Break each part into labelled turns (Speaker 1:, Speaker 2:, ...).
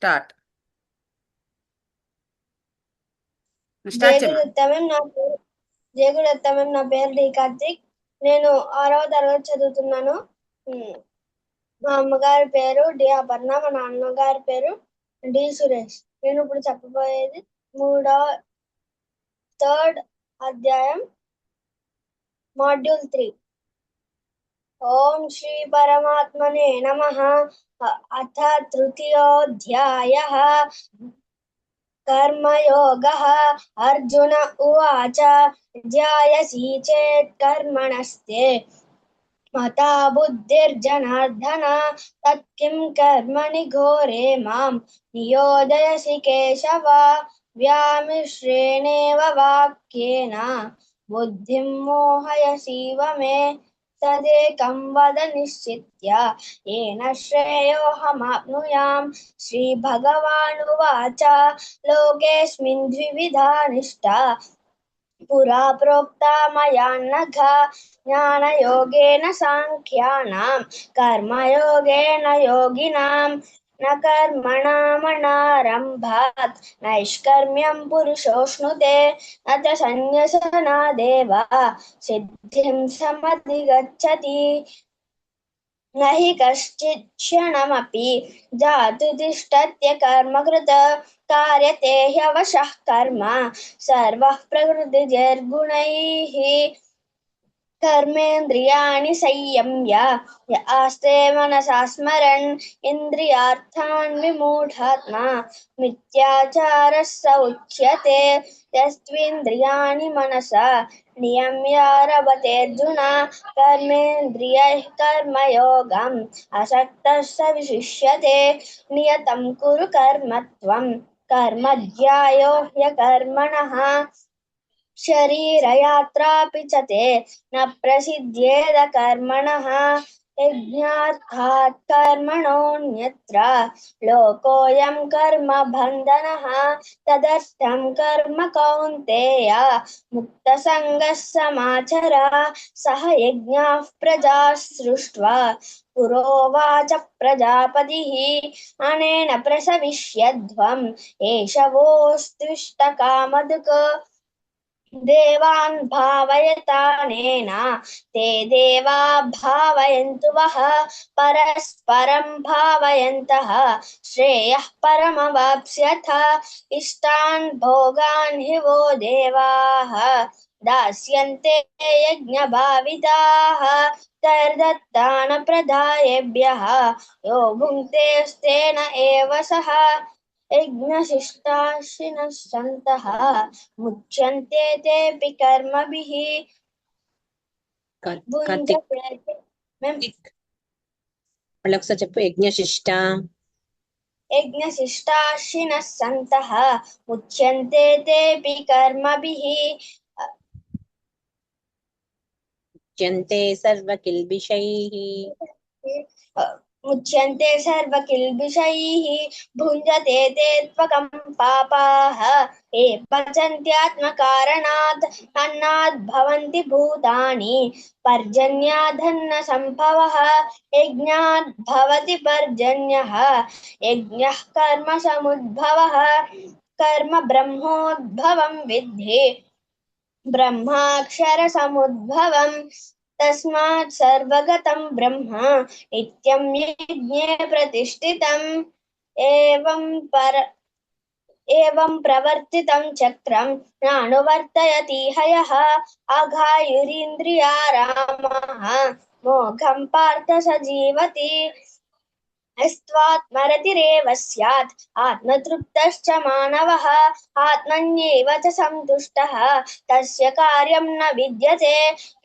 Speaker 1: Start.
Speaker 2: జయగురుత్తమం నా పేరు D Karthik. నేను 6వ తరగతి చదువుతున్నాను. మా అమ్మగారి పేరు డి అపర్ణ, మా నాన్నగారి పేరు డి సురేష్. నేను ఇప్పుడు చెప్పబోయేది థర్డ్ అధ్యాయం, మాడ్యూల్ 3. ఓం శ్రీ పరమాత్మనే నమః. అథ తృతీయోऽధ్యాయः, कर्मयोगः. अर्जुन उवाच ध्यायसि चेत् कर्मणस्ते मता बुद्धिर्जनार्दन, तत्किं कर्मणि घोरे मां नियोजयसि केशव. व्यामिश्रेणेव वाक्येन बुद्धिं मोहयसीव मे, तदेकं वद निश्चित्य येन श्रेयोऽहमाप्नुयाम्. श्रीभगवानुवाच लोकेऽस्मिन् द्विविधा निष्ठा पुरा प्रोक्ता मया नघ, ज्ञानयोगेन साङ्ख्यानां कर्मयोगेन योगिनां. न कर्मणामणारम्भात् नैष्कर्म्यं पुरुषोऽश्नुते, न च सन्न्यसनादेव सिद्धिं समधिगच्छति. न हि कश्चित् क्षणमपि जातु तिष्ठत्य कर्मकृत, कार्यते ह्यवशः कर्म सर्वः प्रकृतिजैर्गुणैः. कर्मेन्द्रियाणि संयम्य य आस्ते मनसा स्मरन् इन्द्रियार्थान् विमूढात्मा मिथ्याचारः स उच्यते. यस्त्विन्द्रियाणि मनसा नियम्यारभतेऽर्जुन, कर्मेन्द्रियैः कर्मयोगम् असक्तः स विशिष्यते. नियतं कुरु कर्म त्वं कर्म ध्यायो ह्यकर्मणः, शरीरयात्रापि च ते न प्रसिद्ध्येद कर्मणः. यज्ञार्थात् कर्मणोऽन्यत्र लोकोऽयं कर्मबन्धनः, तदर्थं कर्म कौन्तेय मुक्तसङ्गः समाचर. सह यज्ञाः प्रजा सृष्ट्वा पुरोवाच प्रजापतिः, अनेन प्रसविष्यध्वम् एषवोऽस्त्विष्टकामधुक्. देवान् भावयतानेन ते देवा भावयन्तु वः, परस्परं भावयन्तः श्रेयः परमवाप्स्यथ. इष्टान् भोगान् हि वो देवाः दास्यन्ते यज्ञभाविताः, तैर्दत्तान् प्रदायेभ्यः यो भुङ्क्तेस्तेन एव सः. यज्ञशिष्टाशिनः सन्तः मुच्यन्ते तेऽपि कर्मभिः,
Speaker 3: చెప్పు.
Speaker 2: యజ్ఞశిష్టాశినः सन्तः मुच्यन्ते तेऽपि कर्मभिः,
Speaker 3: मुच्यन्ते सर्वकिल्बिषैः
Speaker 2: मुच्यन्ते सर्वकिल्बिषैः. भुञ्जते ते त्वकं पापाः ये पचन्त्यात्मकारणात्, अन्नात् भवन्ति भूतानि पर्जन्यादन्न सम्भवः. यज्ञात् भवति पर्जन्यः, यज्ञः कर्म समुद्भवः. कर्म ब्रह्मोद्भवं विद्धि ब्रह्माक्षरसमुद्भवम्, तस्मात् सर्वगतं ब्रह्म नित्यं यज्ञे प्रतिष्ठितम्. एवं प्रवर्तितं चक्रं नानुवर्तयति हयः, अघायुरिन्द्रियारामः मोघं पार्थ स जीवति. यस्त्वात्मरतिरेव स्यात् आत्मतृप्तश्च मानवः, आत्मन्येव च सन्तुष्टः तस्य कार्यं न विद्यते.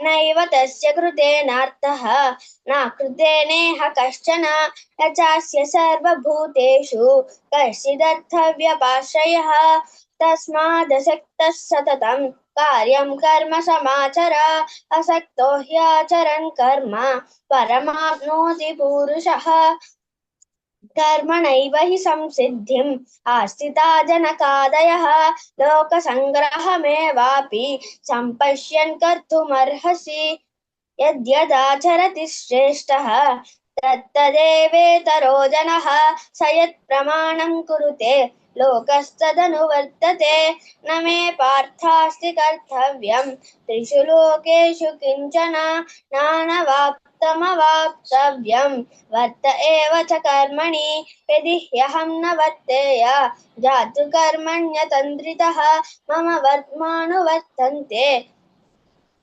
Speaker 2: नैव तस्य कृतेनार्थः न कृतेनेह कश्चन, यचास्य सर्वभूतेषु कश्चिदर्थव्यपाश्रयः. तस्मादसक्तः सततं कार्यं कर्म समाचर, असक्तो ह्याचरन् कर्म परमाप्नोति पूरुषः. कर्मणैव हि संसिद्धिम् आस्थिता जनकादयः, लोकसङ्ग्रहमेवापि सम्पश्यन् कर्तुमर्हसि. यद्यदाचरति श्रेष्ठः तत्तदेवेतरो जनः स यत्प्रमाणं कुरुते लोकस्तदनुवर्तते न मे पार्थास्ति कर्तव्यं त्रिषु लोकेषु किञ्चन नानवाप्तमवाप्तव्यं वर्त एव च कर्मणि यदि ह्यहं न वर्तेय जातु कर्मण्यतन्द्रितः मम वर्त्मानुवर्तन्ते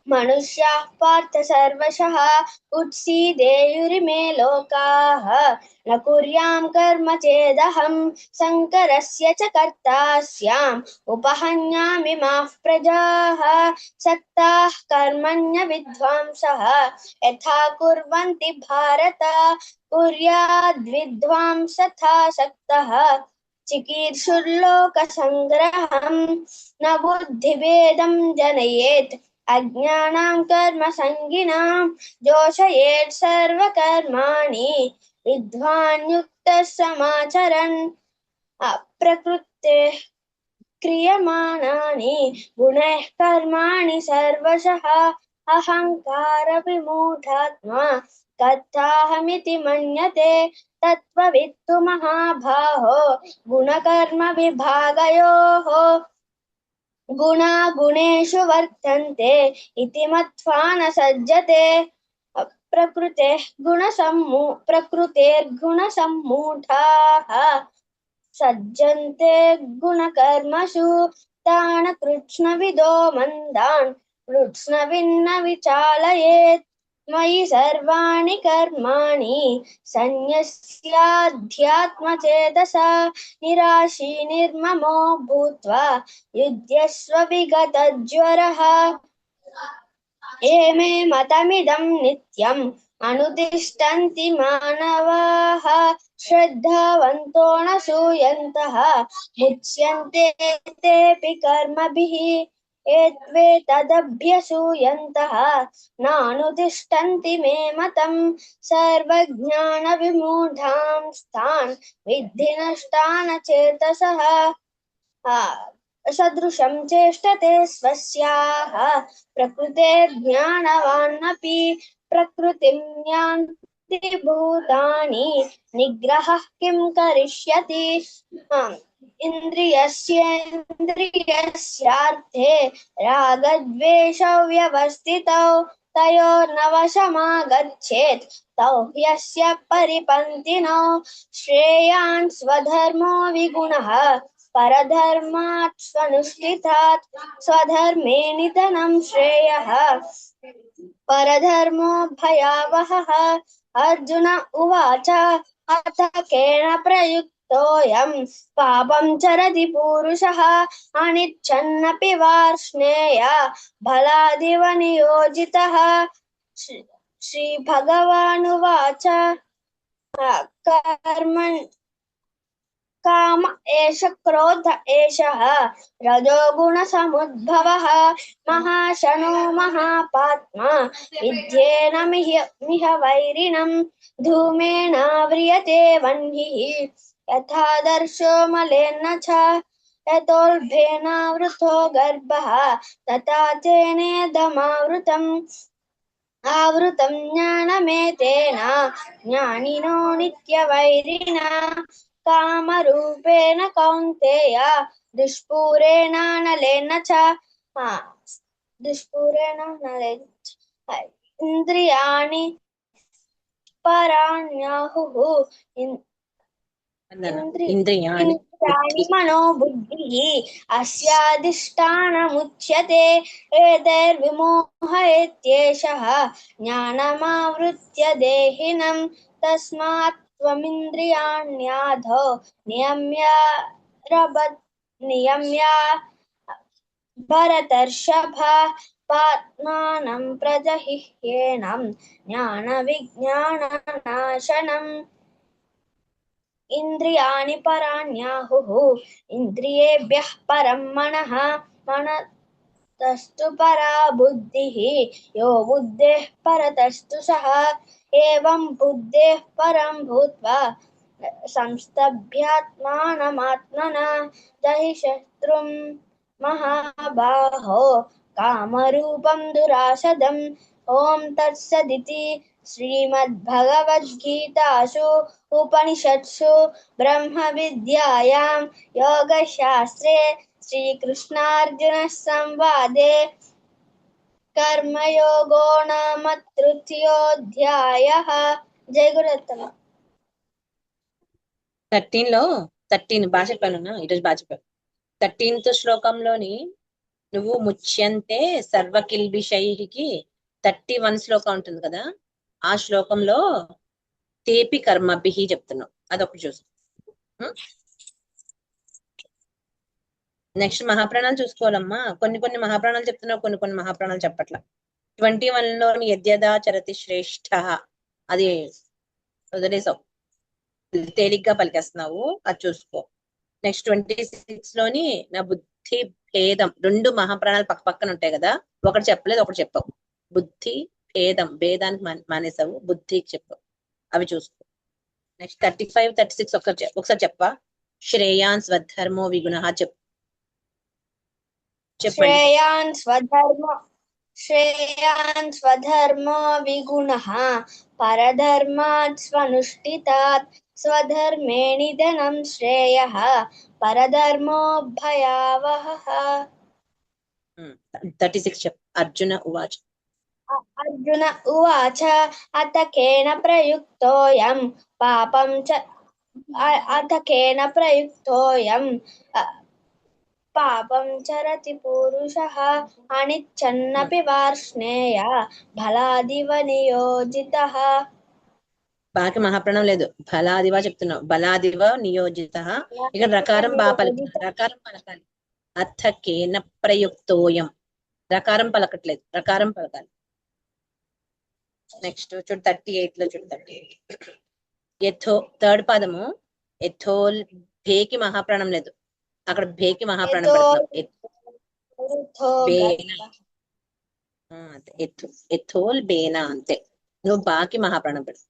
Speaker 2: मनुष्याः पार्थ सर्वशः उत्सीदेयुरिमे लोकाः न कुर्यां कर्म चेदहं शङ्करस्य च कर्ता स्याम् उपहन्यामि माः प्रजाः सक्ताः कर्मण्य विद्वांसः यथा कुर्वन्ति भारत कुर्याद्विद्वांसथा सक्तः चिकीर्षुर्लोकसङ्ग्रहं न बुद्धिभेदं जनयेत् अज्ञानां कर्मसङ्गिनां जोषयेत् सर्वकर्माणि विद्वान् युक्तः समाचरन् अप्रकृतेः क्रियमाणानि गुणैः कर्माणि सर्वशः अहङ्कारविमूढात्मा कर्ताहमिति मन्यते तत्त्ववित्तु महाबाहो गुणकर्मविभागयोः गुणा गुणेषु वर्तन्ते इति मत्वा न सज्जते प्रकृतेर्गुणसम्मूढाः सज्जन्ते गुणकर्मसु तान् कृत्स्नविदो मन्दान् कृत्स्नविन्न विचालयेत् मयि सर्वाणि कर्माणि सन्न्यस्याध्यात्मचेतसा निराशी निर्ममो भूत्वा युध्यस्व विगतज्वरः एमे मतमिदं नित्यम् अनुतिष्ठन्ति मानवाः श्रद्धावन्तो न सूयन्तः मुच्यन्ते तेऽपि कर्मभिः एत्वेतदभ्यसूयन्तः नानुतिष्ठन्ति मे मतम् सर्वज्ञानविमूढांस्तान् विद्धि नष्टान् चेतसः सदृशं चेष्टते स्वस्याः प्रकृतेर्ज्ञानवानपि प्रकृतिं यान्ति भूतानि निग्रहः किं करिष्यति इन्द्रियस्येन्द्रियस्यार्थे रागद्वेषौ व्यवस्थितौ तयोर्नवशमागच्छेत् तौ ह्यस्य परिपन्थिनौ श्रेयान् स्वधर्मो विगुणः परधर्मात् स्वनुष्ठितात् स्वधर्मे निधनं श्रेयः परधर्मो भयावहः अर्जुन उवाच अथ केन प्रयुक्तोऽयं पापं चरति पूरुषः अनिच्छन्नपि वार्ष्णेय बलादिव नियोजितः श्रीभगवानुवाच कर्म काम एष क्रोध एषः रजोगुणसमुद्भवः महाशनो महापात्मा विद्येनमिह वैरिणं धूमेनाव्रियते वह्निः यथादर्शो मलेन च यतोल्बेनावृतो गर्भः तथा तेनेदमावृतम् आवृतं ज्ञानमेतेन ज्ञानिनो नित्यवैरिणा कामरूपेण कौन्तेय दुष्पूरेणानलेन च दुष्पूरेणानलेन च इन्द्रियाणि पराण्याहुः
Speaker 3: इंद्रियाणि
Speaker 2: इंद्रियाणि मनो बुद्धिः अस्याधिष्ठानमुच्यते एतैर्विमोहयत्येषः ज्ञानमावृत्य देहिनं तस्मात् त्वमिन्द्रियाण्याधौ नियम्य भरतर्षभ पात्मानं प्रजहिह्येनं ज्ञानविज्ञाननाशनम् इन्द्रियाणि पराण्याहुः इन्द्रियेभ्यः परं मनः मनस्तस्तु परा बुद्धिः यो बुद्धेः परतस्तु सः एवं बुद्धेः परं भूत्वा संस्तभ्यात्मानमात्मना जहि शत्रुं महाबाहो कामरूपं दुरासदम् ॐ तत्सदिति శ్రీమద్భగవద్గీతాసు ఉపనిషత్సు బ్రహ్మ విద్యాయాం యోగశాస్త్రే శ్రీకృష్ణార్జున సంవాదే కర్మయోగో నామ తృతీయోధ్యాయః. జై గురుదత్తమ.
Speaker 3: 13 బాగా చెప్పాను ఈరోజు బాగా చెప్పాను. 13th శ్లోకంలోని నువ్వు ముచ్యంతే సర్వకిల్బిషైకి 31 శ్లోకం ఉంటుంది కదా, ఆ శ్లోకంలో తేపి కర్మభిః చెప్తున్నావు, అదొకటి చూసుకో. నెక్స్ట్ మహాప్రాణాలు చూసుకోవాలమ్మా. కొన్ని మహాప్రాణాలు చెప్తున్నావు, కొన్ని మహాప్రాణాలు చెప్పట్ల. 21 లోని యద్యదా చరతి శ్రేష్ఠ అది వదిలేసావు, తేలిగ్గా పలికేస్తున్నావు, అది చూసుకో. నెక్స్ట్ 26 లోని నా బుద్ధి భేదం, 2 మహాప్రాణాలు పక్క పక్కన ఉంటాయి కదా, ఒకటి చెప్పలేదు ఒకటి చెప్పావు. బుద్ధి భేదానికి మానేసావు, బుద్ధికి చెప్పావు, అవి చూసుకో. నెక్స్ట్ 35, 36 ఒకసారి చెప్పా. శ్రేయాన్ స్వధర్మో విగుణః చెప్పండి.
Speaker 2: శ్రేయాన్ స్వధర్మో విగుణః పరధర్మాత్ స్వనుష్ఠితాత్ స్వధర్మే నిధనం శ్రేయః పరధర్మో భయావహః.
Speaker 3: 36 చెప్పు. అర్జున
Speaker 2: ఉవాచ అత కేన ప్రయుక్తోయం పాపం చ పాపం చరతి పురుషః అనిచ్చన్నపి వార్ష్ణేయ బలాదివ నియోజితః.
Speaker 3: బాకి మహాప్రాణం లేదు, బలాదివా చెప్తున్నావు. బలాదివ నియోజితః, ఇక్కడ రకారం రకారం పలకాలి. అథ కేన ప్రయుక్తోయం, రకారం పలకట్లేదు, రకారం పలకాలి. నెక్స్ట్ చూడు 38 లో చూడు 38 థర్డ్ పదము ఎథోల్ భేకి మహాప్రాణం లేదు, అక్కడ భేకి మహాప్రాణం ఎథోల్ బేనా అంతే, నువ్వు బాకి మహాప్రాణం పెడు.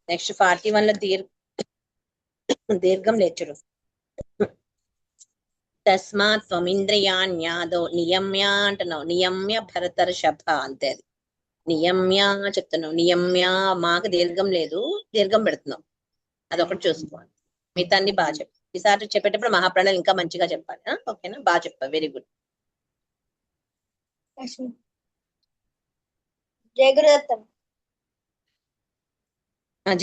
Speaker 3: నెక్స్ట్ 41 లో దీర్ఘం లేచుడు. తస్మాత్ త్వమింద్రియాణ్యాదో నియమ్య అంటున్నావు, నియమ్య భరతర్షభ అంతే. అది నియమ్య చెప్తున్నావు, నియమ్య మాకు దీర్ఘం లేదు, దీర్ఘం పెడుతున్నావు, అదొకటి చూసుకోవాలి. మిగతా అన్ని బాగా చెప్పు. ఈసారి చెప్పేటప్పుడు మహాప్రాణాలు ఇంకా మంచిగా చెప్పాలి. ఓకేనా? బాగా చెప్పా, వెరీ గుడ్.
Speaker 2: జై గురుదత్తం.